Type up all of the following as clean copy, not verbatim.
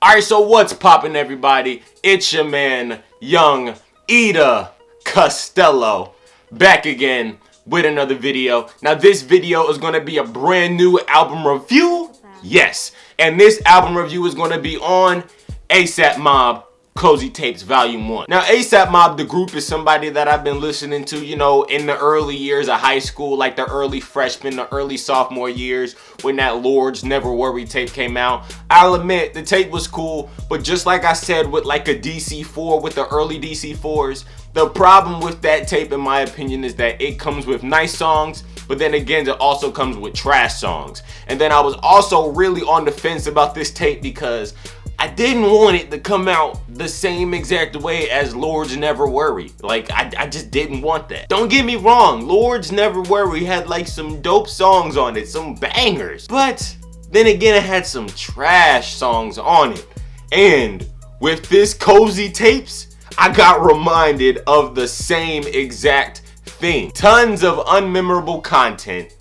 Alright, so what's poppin', everybody? It's your man, Young Ida Costello, back again with another video. Now this video is gonna be a brand new album review. Yes, and this album review is gonna be on ASAP Mob Cozy Tapes Volume 1. Now ASAP Mob, the group, is somebody that I've been listening to, you know, in the early years of high school, like the early freshman, the early sophomore years, when that Lords Never Worry tape came out. I'll admit, the tape was cool, but just like I said with like a DC4, with the early DC4s, the problem with that tape, in my opinion, is that it comes with nice songs, but then again, it also comes with trash songs. And then I was also really on the fence about this tape because I didn't want it to come out the same exact way as Lords Never Worry. Like, I just didn't want that. Don't get me wrong, Lords Never Worry had like some dope songs on it, some bangers. But then again, it had some trash songs on it. And with this Cozy Tapes, I got reminded of the same exact thing. Tons of unmemorable content.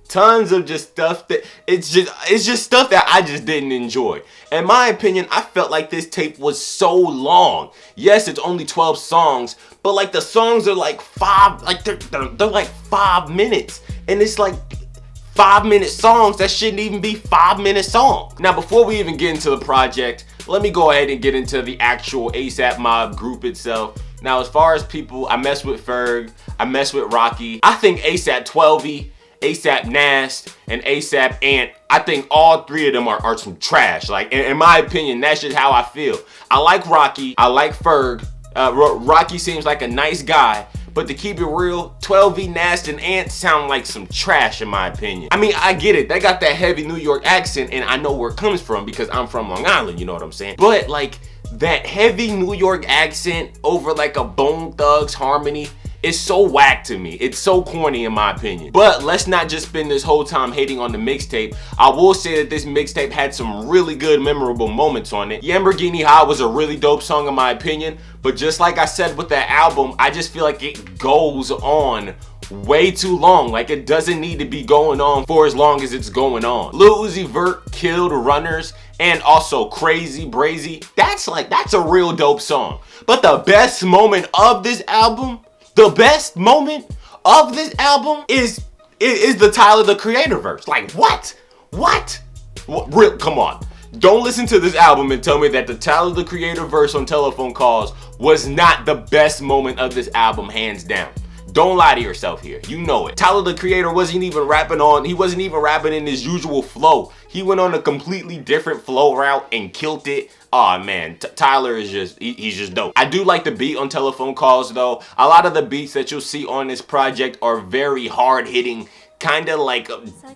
Tons of just stuff that it's just stuff that I just didn't enjoy. In my opinion, I felt like this tape was so long. Yes, it's only 12 songs, but like the songs are like they're like 5 minutes, and it's like 5-minute songs that shouldn't even be 5-minute songs. Now, before we even get into the project, let me go ahead and get into the actual ASAP Mob group itself. Now, as far as people, I mess with Ferg, I mess with Rocky. I think ASAP 12y, ASAP Nast, and ASAP Ant, I think all three of them are some trash. Like, in my opinion, that's just how I feel. I like Rocky, I like Ferg. Rocky seems like a nice guy, but to keep it real, 12y, Nast, and Ant sound like some trash in my opinion. I mean, I get it, they got that heavy New York accent, and I know where it comes from because I'm from Long Island, you know what I'm saying? But like, that heavy New York accent over like a Bone Thugs harmony, it's so whack to me. It's so corny in my opinion. But let's not just spend this whole time hating on the mixtape. I will say that this mixtape had some really good memorable moments on it. Lamborghini High was a really dope song in my opinion, but just like I said with that album, I just feel like it goes on way too long. Like, it doesn't need to be going on for as long as it's going on. Lil Uzi Vert killed Runners, and also Crazy Brazy. That's a real dope song. But the best moment of this album, is the Tyler the Creator verse. Like, what? Real, come on. Don't listen to this album and tell me that the Tyler the Creator verse on Telephone Calls was not the best moment of this album, hands down. Don't lie to yourself here. You know it. Tyler the Creator wasn't even rapping in his usual flow. He went on a completely different flow route and killed it. Aw, man, Tyler is just, he's just dope. I do like the beat on Telephone Calls though. A lot of the beats that you'll see on this project are very hard hitting, kind of like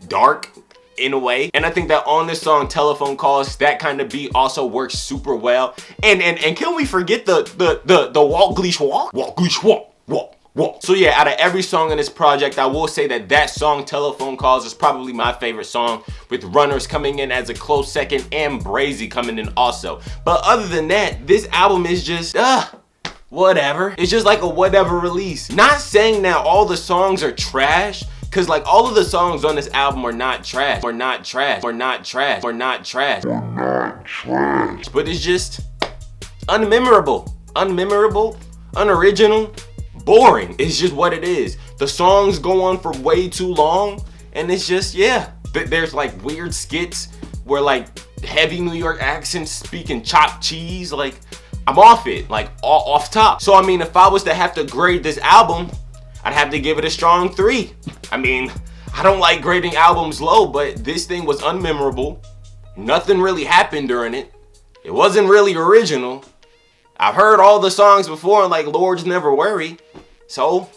dark in a way. And I think that on this song Telephone Calls, that kind of beat also works super well. And can we forget the walk gleesh walk? So yeah, out of every song in this project, I will say that song Telephone Calls is probably my favorite song, with Runners coming in as a close second and Brazy coming in also. But other than that, this album is just whatever. It's just like a whatever release. Not saying that all the songs are trash, cause like all of the songs on this album are not trash. But it's just unmemorable, unoriginal, boring. It's just what it is. The songs go on for way too long, and it's just, yeah. There's like weird skits where like heavy New York accents speaking chopped cheese. Like, I'm off it, like off top. So I mean, if I was to have to grade this album, I'd have to give it a strong 3. I mean, I don't like grading albums low, but this thing was unmemorable. Nothing really happened during it. It wasn't really original. I've heard all the songs before, like Lords Never Worry, so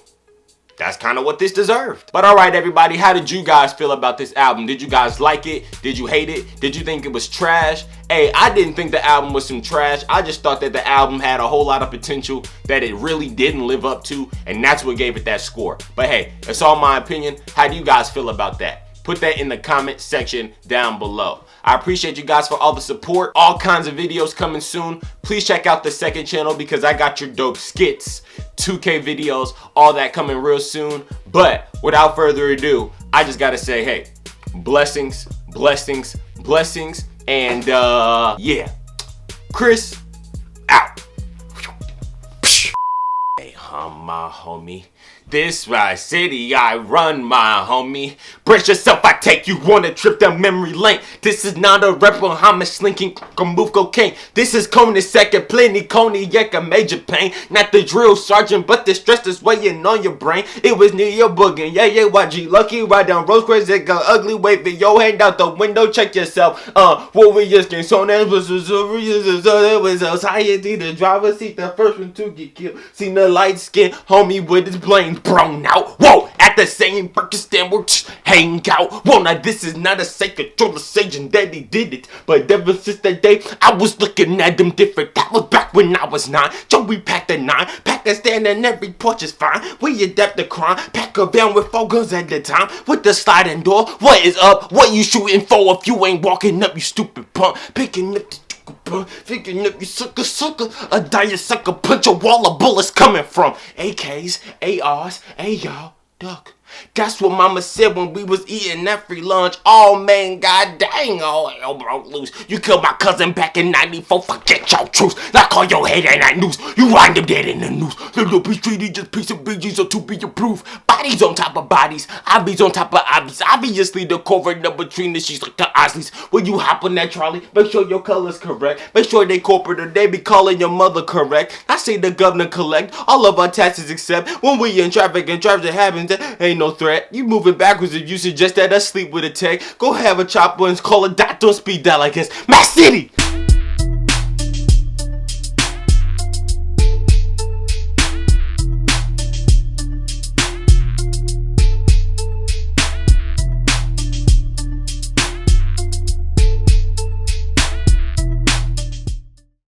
that's kind of what this deserved. But alright everybody, how did you guys feel about this album? Did you guys like it? Did you hate it? Did you think it was trash? Hey, I didn't think the album was some trash. I just thought that the album had a whole lot of potential that it really didn't live up to, and that's what gave it that score. But hey, it's all my opinion. How do you guys feel about that? Put that in the comment section down below. I appreciate you guys for all the support. All kinds of videos coming soon. Please check out the second channel because I got your dope skits, 2K videos, all that coming real soon. But without further ado, I just gotta say, hey, blessings, blessings, blessings, and yeah, Chris, out. Hey, my homie. This right city I run, my homie. Brace yourself, I take you on a trip down memory lane. This is not a rebel, I'm a slinking move cocaine. This is Coney second, plenty cognac, a major pain. Not the drill sergeant, but the stress that's weighing on your brain. It was near your boogie, yeah, YG. Lucky ride down Rosecrest, it got ugly, wave your hand out the window, check yourself. Warriors game, so that was society, the driver seat, the first one to get killed. Seen the light skin homie with his blame brown out. Whoa, at the same Pakistan we're hang out. Whoa, now this is not a sacred conversation that he did it, but ever since that day I was looking at them different. That was back when I was 9. Joey packed a 9, Pakistan and every porch is fine. We adapt the crime, pack a van with 4 guns at the time. With the sliding door, what is up? What you shooting for if you ain't walking up, you stupid punk? Picking up the picking up, you sucker, a dire sucker, punch a wall of bullets coming from AKs, ARs, y'all, duck. That's what mama said when we was eating that free lunch. Oh man, god dang, all hell broke loose. You killed my cousin back in 94, forget your truth. Like all your head ain't that news. You wind up dead in the news. Little be treated just piece of BGs or to be approved. Bodies on top of bodies, obbies on top of obbies. Obviously the covert up between the sheets like the Osleys. When you hop on that trolley, make sure your color's correct. Make sure they corporate or they be calling your mother correct. I say the governor collect all of our taxes except when we in traffic and traffic happens, that ain't no threat. You moving backwards if you suggest that I sleep with a tech. Go have a chopper and call a doctor on speed dial, I guess. Mac City!